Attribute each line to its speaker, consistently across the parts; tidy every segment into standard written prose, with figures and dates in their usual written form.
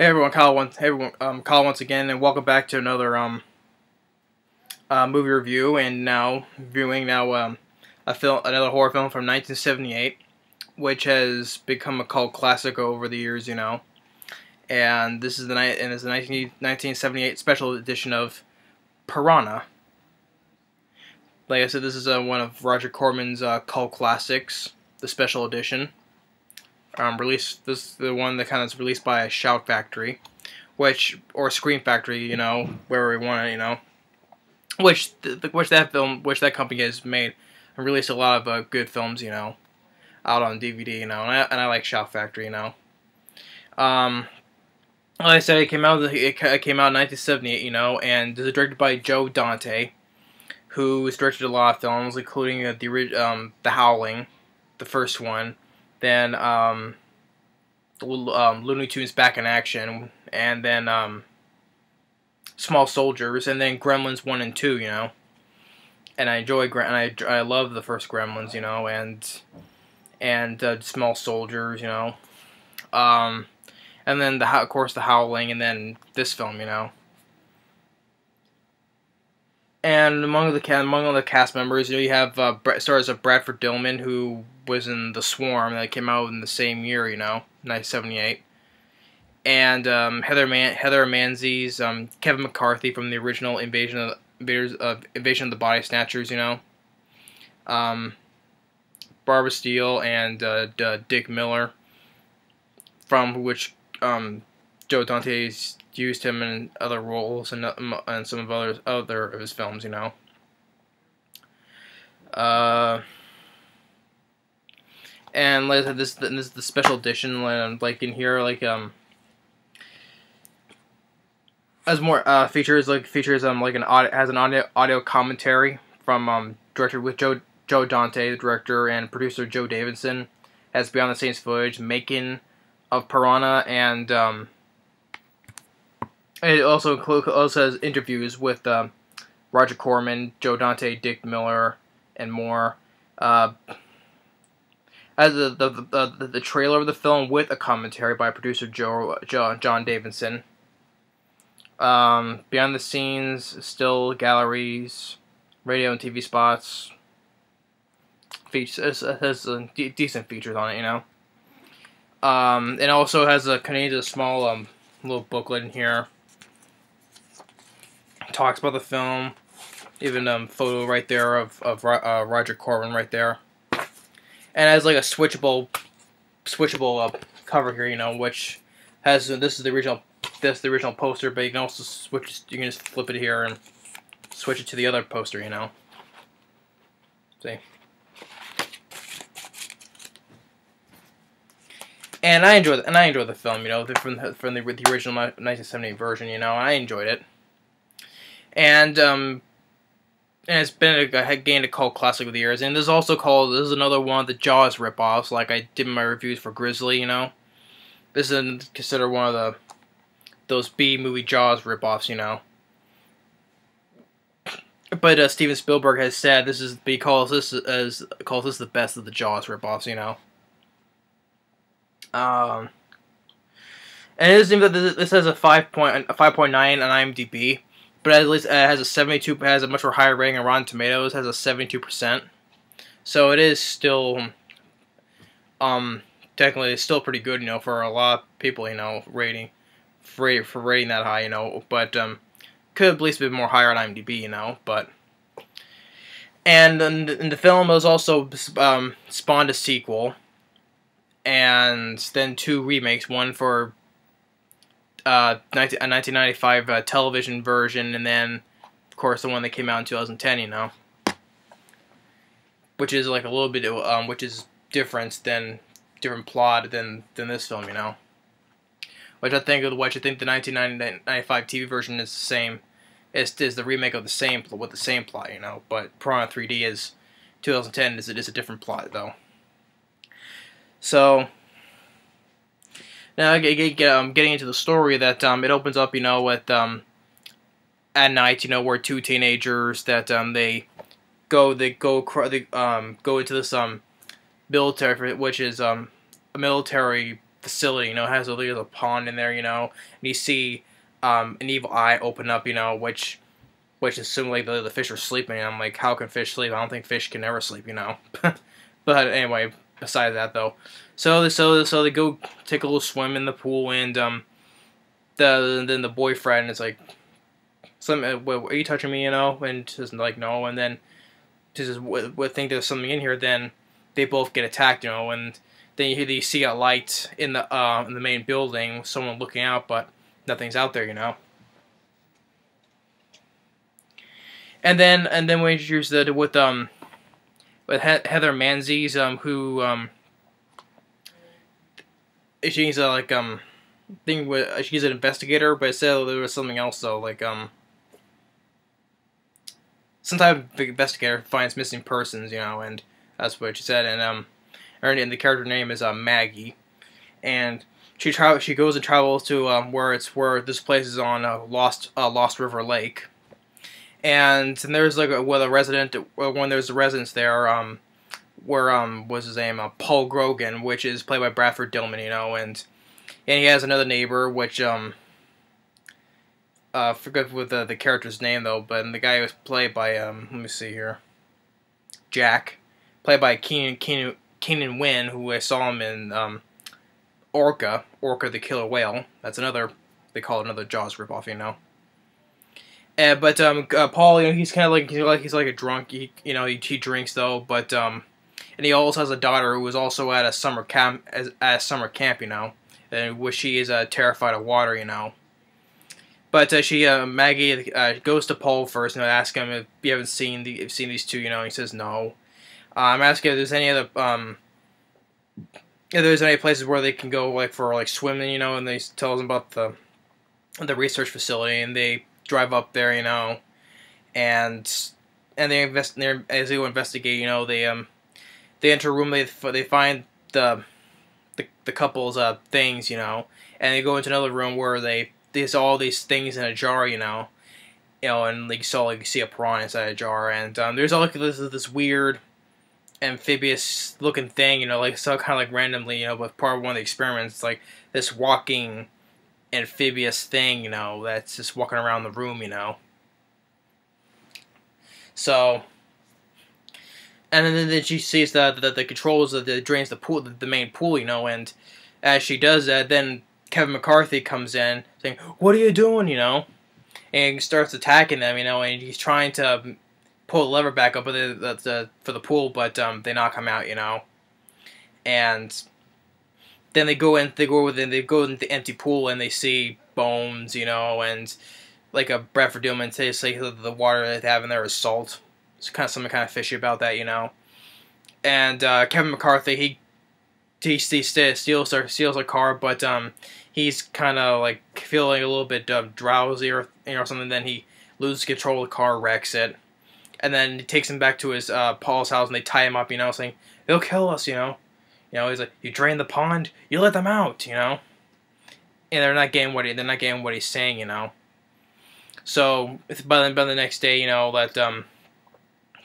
Speaker 1: Hey everyone, Kyle once again, and welcome back to another movie review. And now viewing another horror film from 1978, which has become a cult classic over the years, And this is the 1978 special edition of Piranha. Like I said, this is one of Roger Corman's cult classics, the special edition. This is the one that kind of is released by Shout Factory, or Scream Factory, wherever we want it, which that company has made and released a lot of good films, out on DVD, and I like Shout Factory, Like I said, it came out in 1978, and this is directed by Joe Dante, who has directed a lot of films, including The Howling, the first one. Then Looney Tunes Back in Action, and then Small Soldiers, and then Gremlins 1 and 2, And I love the first Gremlins, and Small Soldiers, and then of course The Howling, and then this film, And among the cast members, you have stars of Bradford Dillman, who was in The Swarm that came out in the same year, 1978, and Heather Menzies, Kevin McCarthy from the original Invasion of the Body Snatchers, Barbara Steele, and Dick Miller, from which Joe Dante's used him in other roles and some of other of his films, And like I said, this is the special edition. Like in here, has more features. Has an audio commentary from directed with Joe Dante, the director, and producer Joe Davidson. Has Beyond the Saints footage, making of Piranha, and it also has interviews with Roger Corman, Joe Dante, Dick Miller, and more. As the trailer of the film with a commentary by producer John Davidson. Behind the scenes, still galleries, radio and TV spots. Has decent features on it, It also has contains a small little booklet in here. Talks about the film, even photo right there of Roger Corman right there, and has like a switchable cover here, which has this is the original poster, but you can also you can just flip it here and switch it to the other poster, See. And I enjoy the film, from the original 1978 version, I enjoyed it. And it's been gained a cult classic with the years. And this is another one of the Jaws ripoffs, like I did in my reviews for Grizzly, This is considered one of those B-movie Jaws ripoffs, But Steven Spielberg has said he calls this the best of the Jaws ripoffs, And it seems that this has a 5.9 on IMDb, but at least it has a much more higher rating on Rotten Tomatoes. Has a 72%, so it is still technically it's still pretty good, for a lot of people, rating that high, but could at least be more higher on IMDb, but. And in the film, it was also spawned a sequel, and then 2 remakes, one for a 1995 television version, and then, of course, the one that came out in 2010, which is like a little bit, which is different plot than this film, Which I think the 1995 TV version is the same. Is the remake of the same plot, But Piranha 3D is 2010 is a different plot though. So now getting into the story, that it opens up, with at night, where 2 teenagers that they go into this military, which is a military facility. You know, it has a pond in there. You know, and you see an evil eye open up. You know, which is similar like the fish are sleeping. And I'm like, how can fish sleep? I don't think fish can ever sleep. You know, but anyway, besides that though, so they go take a little swim in the pool, and then the boyfriend is like, are you touching me? You know, and she's like, no, and then she says, would think there's something in here. Then they both get attacked, you know, and then you see a light in the main building, someone looking out, but nothing's out there, you know. And then we introduce with Heather Menzies, who she's like she's an investigator, but it said there was something else though, like some type of investigator finds missing persons, you know, and that's what she said. And the character name is Maggie, and she goes and travels to where this place is on Lost River Lake, and there's like one of the residents there, what's his name, Paul Grogan, which is played by Bradford Dillman, you know, and he has another neighbor, which I forget what the character's name though, but the guy was played by let me see here, Jack, played by Keenan Wynn, who I saw him in Orca the Killer Whale. That's another, they call it another Jaws ripoff, you know. But Paul, you know, he's kind of like he's like a drunk. He drinks though, but and he also has a daughter who is also at a summer camp, you know, and which she is terrified of water, you know. But Maggie goes to Paul first and asks him if you haven't seen these two, you know. And he says no. I'm asking if there's any other if there's any places where they can go like for like swimming, you know. And they tell them about the research facility, and they drive up there, you know, and they as they go investigate, you know, they enter a room, they find the couple's things, you know, and they go into another room where there's all these things in a jar, you know, and like you see a piranha inside a jar, and there's all like this weird amphibious looking thing, you know, like so kind of like randomly, you know, but part of one of the experiments, like this walking amphibious thing, you know, that's just walking around the room, you know. So, and then she sees the controls that drains the pool, the main pool, you know, and as she does that, then Kevin McCarthy comes in saying, "What are you doing?" You know, and he starts attacking them, you know, and he's trying to pull the lever back up for the pool, but they knock him out, you know, and then they go into the empty pool and they see bones, you know, and like a Bradford Dillman says, like the water that they have in there is salt. It's kind of something kind of fishy about that, you know. And Kevin McCarthy, he steals a car, but he's kind of like feeling a little bit drowsy or something. Then he loses control of the car, wrecks it, and then he takes him back to his Paul's house, and they tie him up, you know, saying they'll kill us, you know. You know, he's like, you drain the pond, you let them out, you know. And they're not getting what he's saying, you know. So by the next day, you know, that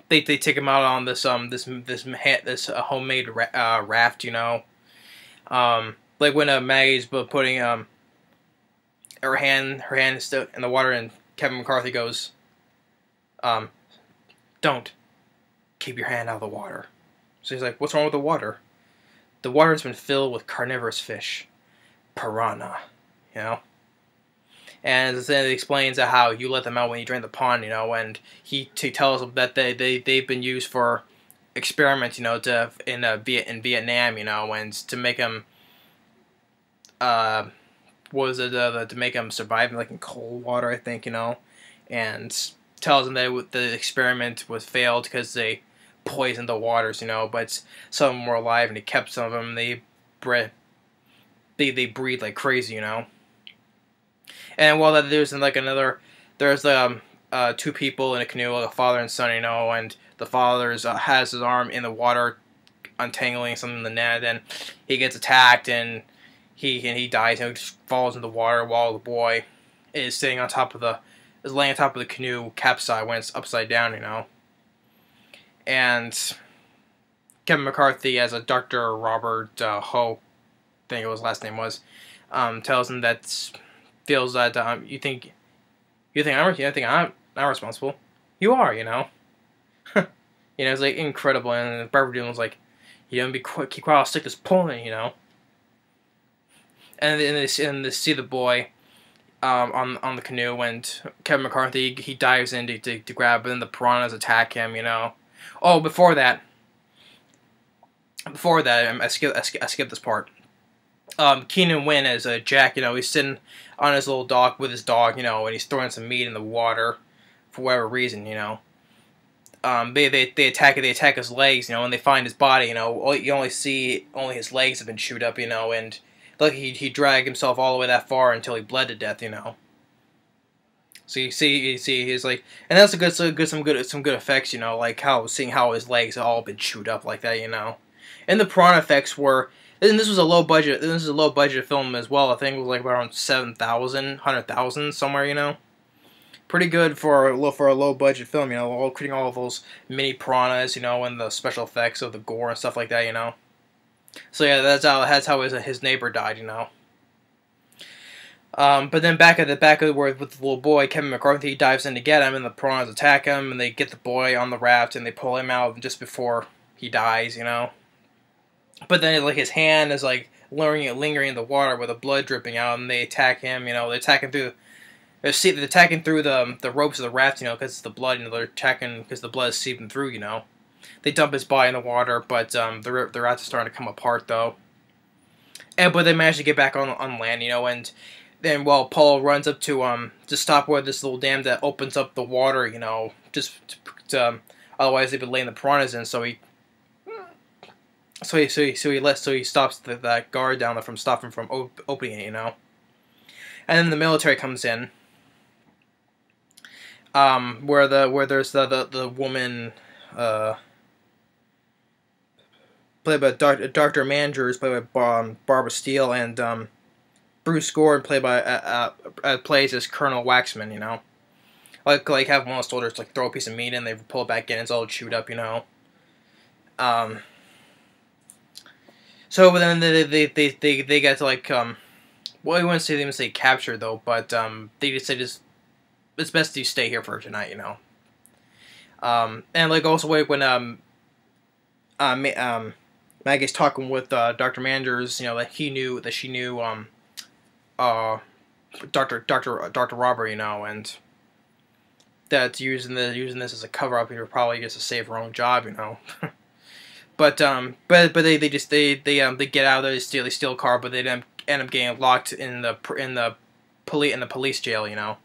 Speaker 1: they take him out on this homemade raft, you know. Like when Maggie's putting her hand still in the water, and Kevin McCarthy goes, "Don't keep your hand out of the water." So he's like, "What's wrong with the water?" The water has been filled with carnivorous fish, piranha, you know. And then it explains how you let them out when you drain the pond, you know. And he tells them that they've been used for experiments, you know, in Vietnam, you know, and to make them to make them survive like in cold water, I think, you know. And tells them that the experiment was failed because they poisoned the waters, you know, but some of them were alive, and he kept some of them. They breathe like crazy, you know. And while there's two people in a canoe, like a father and son, you know, and the father has his arm in the water, untangling something in the net, and he gets attacked, and he dies, and he just falls in the water while the boy is laying on top of the canoe, capsized when it's upside down, you know. And Kevin McCarthy as a Dr. Robert Ho, think it was last name was, tells him that feels that I'm responsible. You are, you know. You know, it's like incredible, and Bradford was like, you don't be quick, keep quiet, I'll stick this pulling, you know. And then they see the boy on the canoe, and Kevin McCarthy he dives in to grab, and then the piranhas attack him, you know. Oh, before that, I skipped this part. Keenan Wynn as Jack, you know, he's sitting on his little dock with his dog, you know, and he's throwing some meat in the water for whatever reason, you know. They attack his legs, you know, and they find his body, you know. You only see his legs have been chewed up, you know, and like he dragged himself all the way that far until he bled to death, you know. So you see he's like, and that's some good effects, you know, like seeing how his legs have all been chewed up like that, you know. And the piranha effects were, and this was a low budget film as well. I think it was like around 7,000, 100,000 somewhere, you know. Pretty good for a low budget film, you know, creating all of those mini piranhas, you know, and the special effects of the gore and stuff like that, you know. So yeah, that's how his neighbor died, you know. But then back at where with the little boy, Kevin McCarthy dives in to get him, and the piranhas attack him, and they get the boy on the raft, and they pull him out just before he dies, you know. But then like his hand is like lingering in the water with the blood dripping out, and they attack him, you know. They're attacking through the ropes of the raft, you know, because it's the blood, you know. They're attacking because the blood is seeping through, you know. They dump his body in the water, but the rafts are starting to come apart, though. But they manage to get back on land, you know, and then while Paul runs up to stop where this little dam that opens up the water, you know, just otherwise they've been laying the piranhas in, so he stops that guard down there from stopping from opening it, you know. And then the military comes in, where there's the woman, played by Dr. Manders, played by Barbara Steele, and Bruce Gordon, plays as Colonel Waxman, you know. Like have one of the soldiers like throw a piece of meat in, they pull it back in, it's all chewed up, you know. So then they get to like well, I wouldn't even say capture though, but they just say it's best you stay here for tonight, you know. And like also when Maggie's talking with Dr. Manders, you know, that she knew Dr. Robert, you know, and that's using this as a cover up here, probably just to save her own job, you know. but they get out of there, they steal a car, but they end up getting locked in the police jail, you know.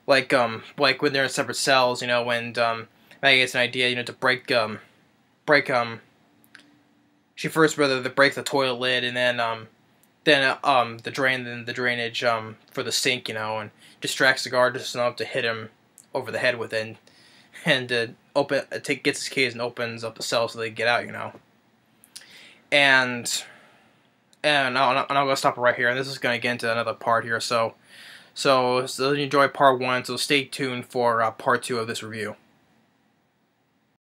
Speaker 1: Like when they're in separate cells, you know, when Maggie gets an idea, you know, to break she first rather break the toilet lid, and then the drainage for the sink, you know, and distracts the guard just enough to hit him over the head with it, and gets his keys and opens up the cell so they can get out, you know. And I'm gonna stop it right here, and this is gonna get into another part here. So you enjoy part 1, so stay tuned for part 2 of this review.